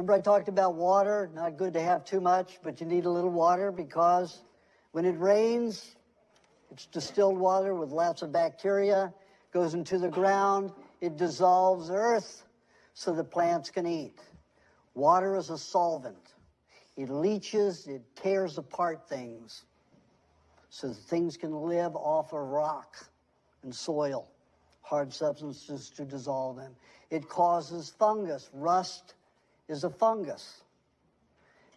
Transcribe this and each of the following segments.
Remember I talked about water, not good to have too much, but you need a little water because when it rains, it's distilled water with lots of bacteria, goes into the ground, it dissolves earth so the plants can eat. Water is a solvent. It leaches, it tears apart things so that things can live off of rock and soil, hard substances to dissolve them. It causes fungus. Rust is a fungus.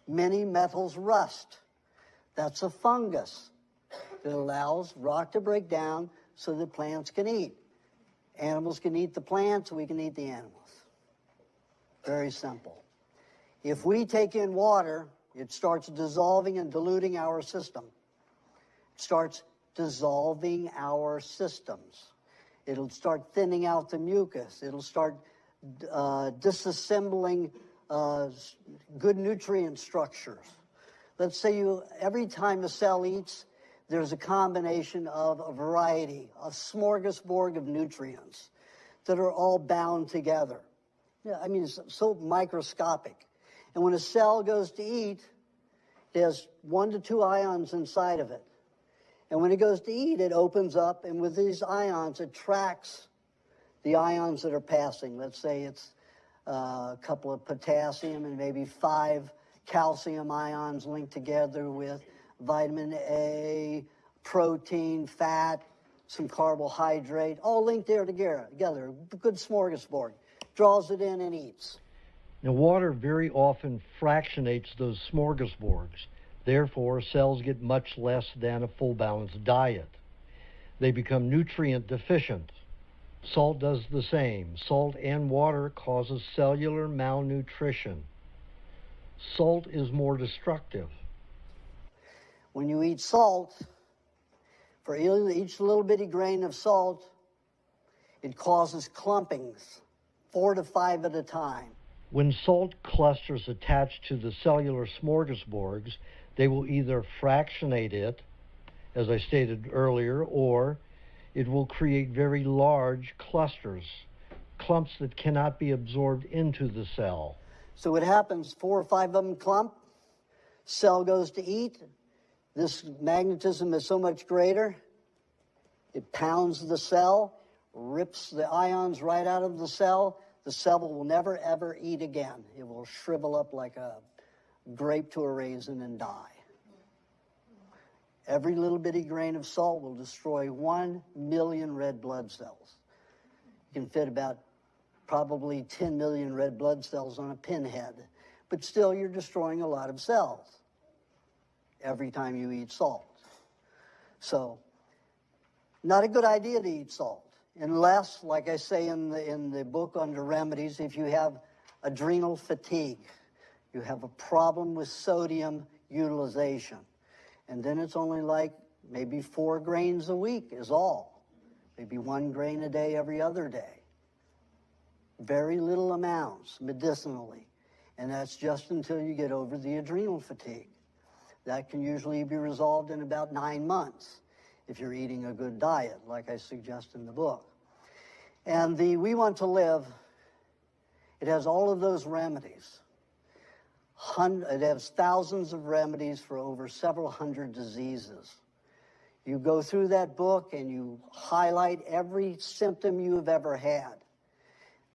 Many metals rust. That's a fungus that allows rock to break down so that plants can eat. Animals can eat the plants, we can eat the animals. Very simple. If we take in water, it starts dissolving and diluting our system. It starts dissolving our systems. It'll start thinning out the mucus. It'll start disassembling good nutrient structures. Let's say every time a cell eats, there's a combination of a variety, a smorgasbord of nutrients that are all bound together. Yeah, I mean, it's so microscopic. And when a cell goes to eat, it has 1 to 2 ions inside of it. And when it goes to eat, it opens up, and with these ions, it tracks the ions that are passing. Let's say it's a couple of potassium and maybe 5 calcium ions linked together with vitamin A, protein, fat, some carbohydrate, all linked there together. A good smorgasbord. Draws it in and eats. Now, water very often fractionates those smorgasbords. Therefore, cells get much less than a full balanced diet. They become nutrient deficient. Salt does the same. Salt and water causes cellular malnutrition. Salt is more destructive. When you eat salt, for each little bitty grain of salt, it causes clumpings, 4 to 5 at a time. When salt clusters attach to the cellular smorgasbords, they will either fractionate it, as I stated earlier, or it will create very large clusters, clumps that cannot be absorbed into the cell. So what happens, 4 or 5 of them clump, cell goes to eat, this magnetism is so much greater, it pounds the cell, rips the ions right out of the cell will never ever eat again. It will shrivel up like a grape to a raisin and die. Every little bitty grain of salt will destroy 1 million red blood cells. You can fit about probably 10 million red blood cells on a pinhead, but still you're destroying a lot of cells every time you eat salt. So, not a good idea to eat salt, unless, like I say in the book under remedies, if you have adrenal fatigue, you have a problem with sodium utilization. And then it's only like maybe 4 grains a week is all. Maybe 1 grain a day every other day. Very little amounts medicinally. And that's just until you get over the adrenal fatigue. That can usually be resolved in about 9 months if you're eating a good diet, like I suggest in the book. And the We Want to Live, it has all of those remedies. It has thousands of remedies for over several hundred diseases. You go through that book and you highlight every symptom you've ever had.